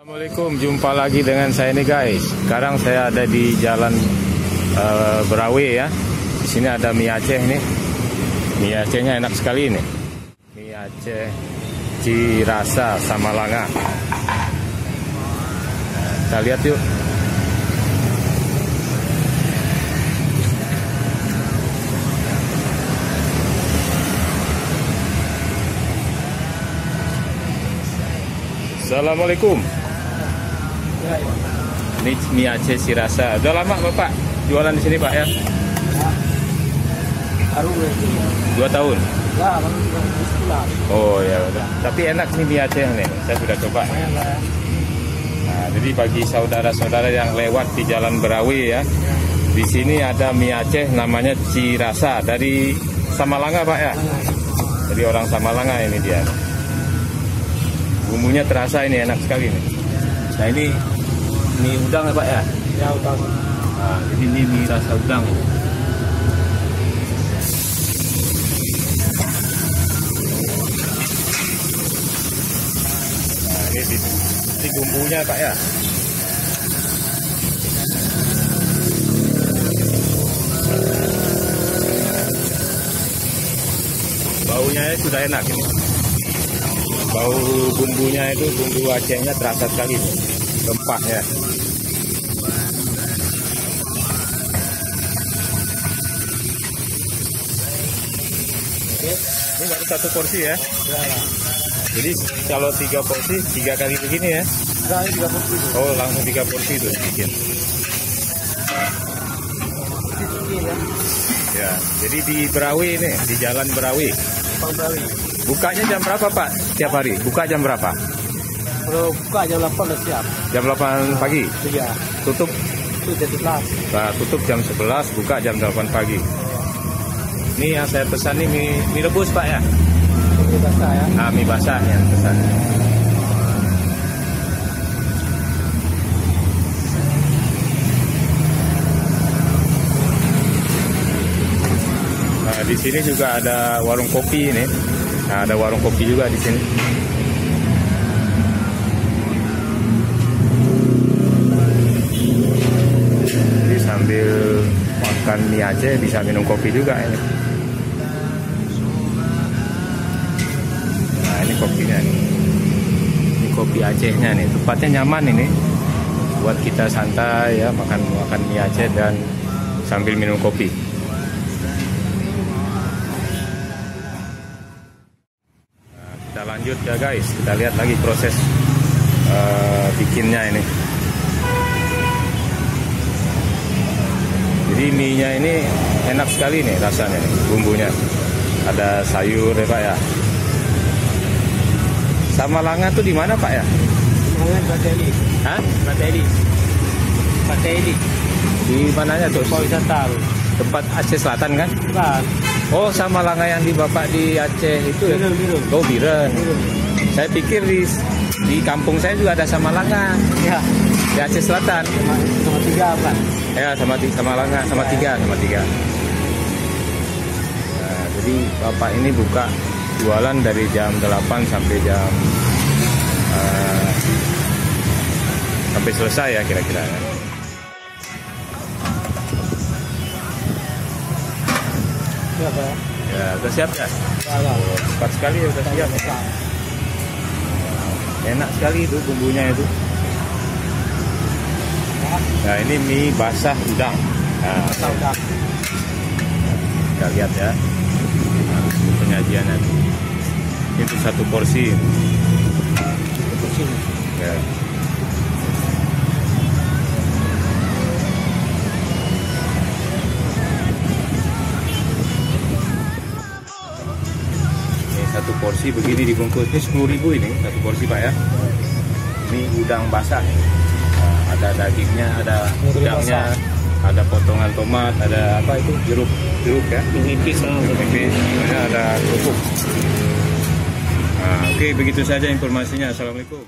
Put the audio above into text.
Assalamualaikum, jumpa lagi dengan saya nih guys. Sekarang saya ada di Jalan Berawe ya. Di sini ada mie Aceh nih. Mie Acehnya enak sekali nih. Mie Aceh Cirasa Samalanga. Nah, kita lihat yuk. Assalamualaikum. Ini mie Aceh Cirasa. Udah lama Bapak jualan di sini Pak ya? Baru 2 tahun. ya, baru 3 bulan. Oh ya udah. Tapi enak nih mie Aceh nih. Saya sudah coba. Nah, jadi bagi saudara-saudara yang lewat di Jalan Berawe ya, di sini ada mie Aceh namanya Cirasa dari Samalanga Pak ya. Jadi orang Samalanga ini dia. Bumbunya terasa ini enak sekali nih. Nah ini mie udang ya Pak ya? Ya, utang. Nah, jadi ini mie rasa udang. Nah ini bumbunya Pak ya. Baunya sudah enak ini. Bau bumbunya itu, bumbu Acehnya terasa sekali, rempahnya. Ini baru 1 porsi ya? Ya. Jadi kalau 3 porsi, 3 kali begini ya? Enggak, ini 3 porsi. Oh langsung 3 porsi itu bikin. Ya. Ya, jadi di Berawe ini, di Jalan Berawe. Berawe. Bukanya jam berapa Pak? Setiap hari? Buka jam berapa? Kalau buka jam 8 udah siap. Jam 8 pagi? Iya. Tutup? Itu jam 11. Nah, tutup jam 11, buka jam 8 pagi. Ini yang saya pesan nih mie rebus Pak ya? Ini basah ya. Ah, mie basah yang pesan. Nah, di sini juga ada warung kopi ini. Nah, ada warung kopi juga di sini. Jadi sambil makan mie Aceh bisa minum kopi juga ini. Nah, ini kopinya nih. Ini kopi Acehnya nih. Tempatnya nyaman ini. Buat kita santai ya, makan mie Aceh dan sambil minum kopi. Kita lanjut ya guys, kita lihat lagi proses bikinnya ini. Jadi mie-nya ini enak sekali nih rasanya nih, bumbunya. Ada sayur ya Pak ya. Samalanga tuh di mana Pak ya? Dengan Bateli. Hah? Bateli. Bateli. Di mananya tuh? Mau wisata. Tempat Aceh Selatan kan? Bukan. Oh, Samalanga yang di Bapak di Aceh itu ya? Biren. Oh, Biren. Saya pikir di kampung saya juga ada Samalanga. Ya. Di Aceh Selatan. Sama 3 kan? Ya, sama Samalanga, sama tiga. Nah, jadi Bapak ini buka jualan dari jam 8 sampai jam sampai selesai ya kira-kira ya. Siap ya. Ya, udah siap ya? Ya. Cepat sekali ya, udah siap. Enak sekali itu bumbunya itu. Nah, ini mie basah udang. Nah, Udah. kita lihat ya. Nah, penyajiannya. Itu 1 porsi. Ya. Ini 1 porsi begini dibungkus. Ini 10.000 ini 1 porsi Pak ya. Ini udang basah. Nah, ada dagingnya, ada udangnya, ada potongan tomat, ada apa itu jeruk ya. Nipis, ada kerupuk. Nah, oke, begitu saja informasinya. Assalamualaikum.